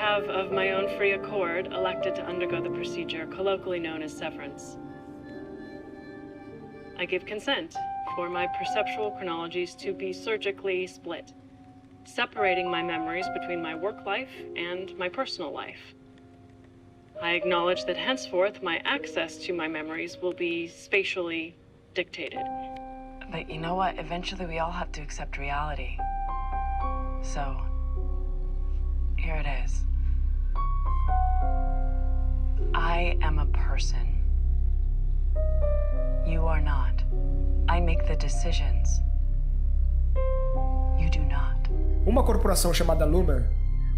have, of my own free accord, elected to undergo the procedure colloquially known as severance. I give consent for my perceptual chronologies to be surgically split, separating my memories between my work life and my personal life. I acknowledge that henceforth my access to my memories will be spatially dictated. But you know what? Eventually we all have to accept reality. So, here it is. I am a person. You are not. I make the decisions. You do not. Uma corporação chamada Lumen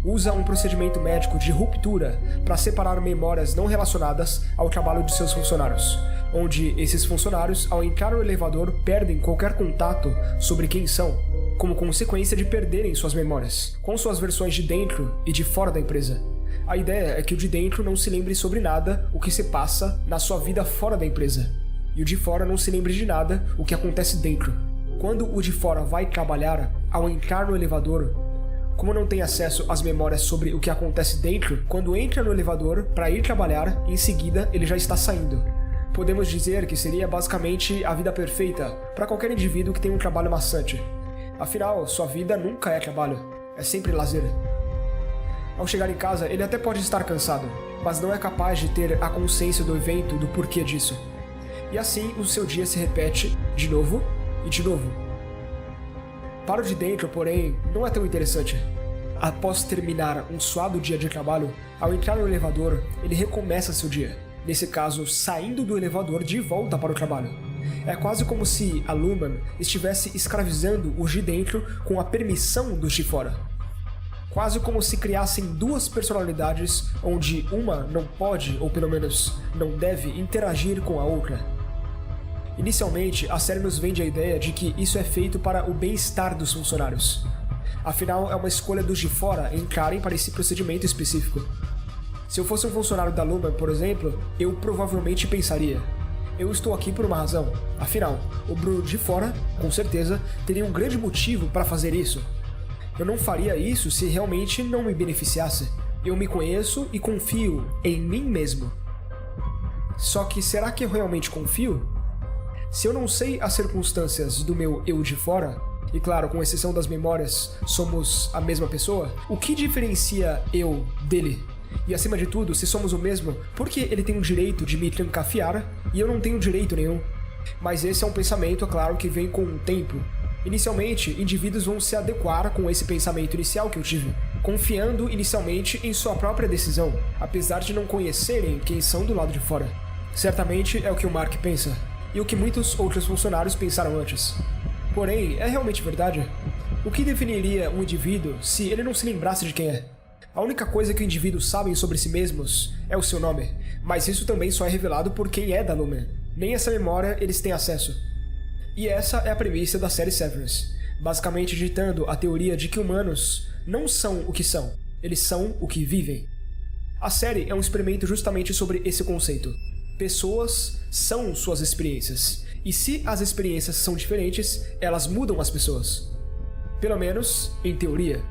usa um procedimento médico de ruptura para separar memórias não relacionadas ao trabalho de seus funcionários, onde esses funcionários, ao entrar no elevador, perdem qualquer contato sobre quem são, como consequência de perderem suas memórias, com suas versões de dentro e de fora da empresa. A ideia é que o de dentro não se lembre sobre nada o que se passa na sua vida fora da empresa, e o de fora não se lembre de nada o que acontece dentro. Quando o de fora vai trabalhar, ao entrar no elevador, como não tem acesso às memórias sobre o que acontece dentro, quando entra no elevador para ir trabalhar, em seguida ele já está saindo. Podemos dizer que seria basicamente a vida perfeita para qualquer indivíduo que tem um trabalho maçante. Afinal, sua vida nunca é trabalho, é sempre lazer. Ao chegar em casa, ele até pode estar cansado, mas não é capaz de ter a consciência do evento, do porquê disso. E assim, o seu dia se repete de novo e de novo. Para o de dentro, porém, não é tão interessante. Após terminar um suado dia de trabalho, ao entrar no elevador, ele recomeça seu dia. Nesse caso, saindo do elevador de volta para o trabalho. É quase como se a Lumen estivesse escravizando os de dentro com a permissão dos de fora. Quase como se criassem duas personalidades onde uma não pode, ou pelo menos não deve, interagir com a outra. Inicialmente, a série nos vende a ideia de que isso é feito para o bem-estar dos funcionários. Afinal, é uma escolha dos de fora entrarem para esse procedimento específico. Se eu fosse um funcionário da Lumen, por exemplo, eu provavelmente pensaria: eu estou aqui por uma razão. Afinal, o Bruno de fora, com certeza, teria um grande motivo para fazer isso. Eu não faria isso se realmente não me beneficiasse. Eu me conheço e confio em mim mesmo. Só que será que eu realmente confio? Se eu não sei as circunstâncias do meu eu de fora, e claro, com exceção das memórias, somos a mesma pessoa, o que diferencia eu dele? E acima de tudo, se somos o mesmo, por que ele tem o direito de me trancafiar e eu não tenho direito nenhum? Mas esse é um pensamento, é claro, que vem com o tempo. Inicialmente, indivíduos vão se adequar com esse pensamento inicial que eu tive, confiando inicialmente em sua própria decisão, apesar de não conhecerem quem são do lado de fora. Certamente é o que o Mark pensa, e o que muitos outros funcionários pensaram antes. Porém, é realmente verdade? O que definiria um indivíduo se ele não se lembrasse de quem é? A única coisa que os indivíduos sabem sobre si mesmos é o seu nome, mas isso também só é revelado por quem é da Lumen. Nem essa memória eles têm acesso. E essa é a premissa da série Severance, basicamente ditando a teoria de que humanos não são o que são, eles são o que vivem. A série é um experimento justamente sobre esse conceito. Pessoas são suas experiências, e se as experiências são diferentes, elas mudam as pessoas. Pelo menos, em teoria.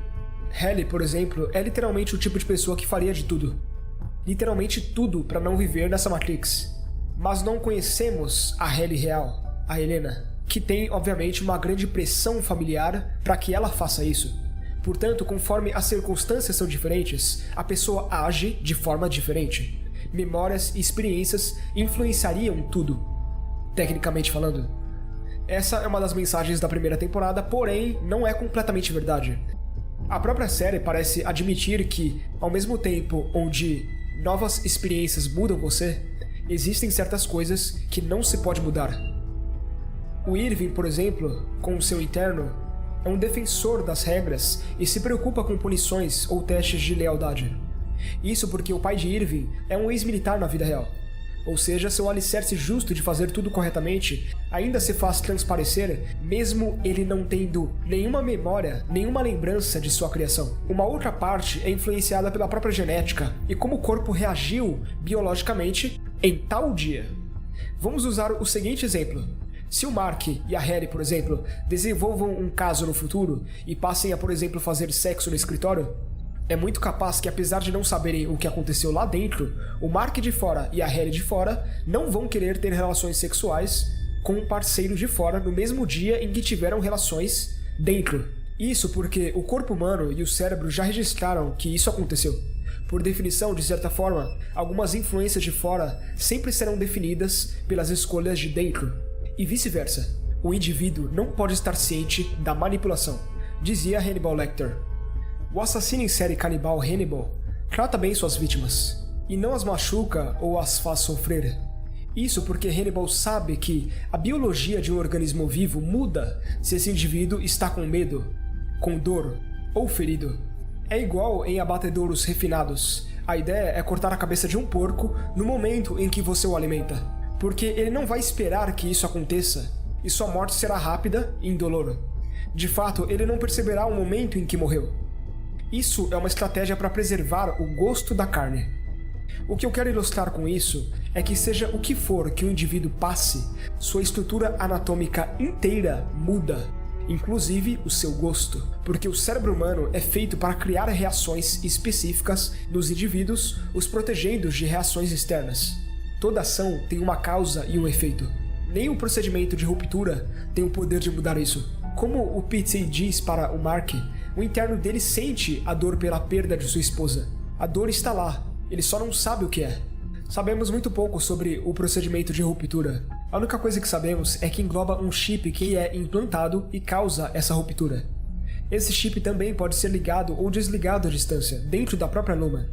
Halle, por exemplo, é literalmente o tipo de pessoa que faria de tudo. Literalmente tudo para não viver nessa Matrix. Mas não conhecemos a Halle real, a Helena, que tem, obviamente, uma grande pressão familiar para que ela faça isso. Portanto, conforme as circunstâncias são diferentes, a pessoa age de forma diferente. Memórias e experiências influenciariam tudo, tecnicamente falando. Essa é uma das mensagens da primeira temporada, porém, não é completamente verdade. A própria série parece admitir que, ao mesmo tempo onde novas experiências mudam você, existem certas coisas que não se pode mudar. O Irving, por exemplo, com o seu interno, é um defensor das regras e se preocupa com punições ou testes de lealdade. Isso porque o pai de Irving é um ex-militar na vida real. Ou seja, seu alicerce justo de fazer tudo corretamente ainda se faz transparecer, mesmo ele não tendo nenhuma memória, nenhuma lembrança de sua criação. Uma outra parte é influenciada pela própria genética e como o corpo reagiu biologicamente em tal dia. Vamos usar o seguinte exemplo. Se o Mark e a Halle, por exemplo, desenvolvam um caso no futuro e passem a, por exemplo, fazer sexo no escritório, É muito capaz que, apesar de não saberem o que aconteceu lá dentro, o Mark de fora e a Hayley de fora não vão querer ter relações sexuais com um parceiro de fora no mesmo dia em que tiveram relações dentro. Isso porque o corpo humano e o cérebro já registraram que isso aconteceu. Por definição, de certa forma, algumas influências de fora sempre serão definidas pelas escolhas de dentro, e vice-versa. O indivíduo não pode estar ciente da manipulação, dizia Hannibal Lecter. O assassino em série canibal Hannibal trata bem suas vítimas, e não as machuca ou as faz sofrer. Isso porque Hannibal sabe que a biologia de um organismo vivo muda se esse indivíduo está com medo, com dor ou ferido. É igual em abatedouros refinados. A ideia é cortar a cabeça de um porco no momento em que você o alimenta, porque ele não vai esperar que isso aconteça, e sua morte será rápida e indolor. De fato, ele não perceberá o momento em que morreu. Isso é uma estratégia para preservar o gosto da carne. O que eu quero ilustrar com isso é que seja o que for que o indivíduo passe, sua estrutura anatômica inteira muda, inclusive o seu gosto, porque o cérebro humano é feito para criar reações específicas nos indivíduos, os protegendo de reações externas. Toda ação tem uma causa e um efeito. Nem o procedimento de ruptura tem o poder de mudar isso. Como o Pete diz para o Mark, o interno dele sente a dor pela perda de sua esposa. A dor está lá, ele só não sabe o que é. Sabemos muito pouco sobre o procedimento de ruptura. A única coisa que sabemos é que engloba um chip que é implantado e causa essa ruptura. Esse chip também pode ser ligado ou desligado à distância, dentro da própria Luma.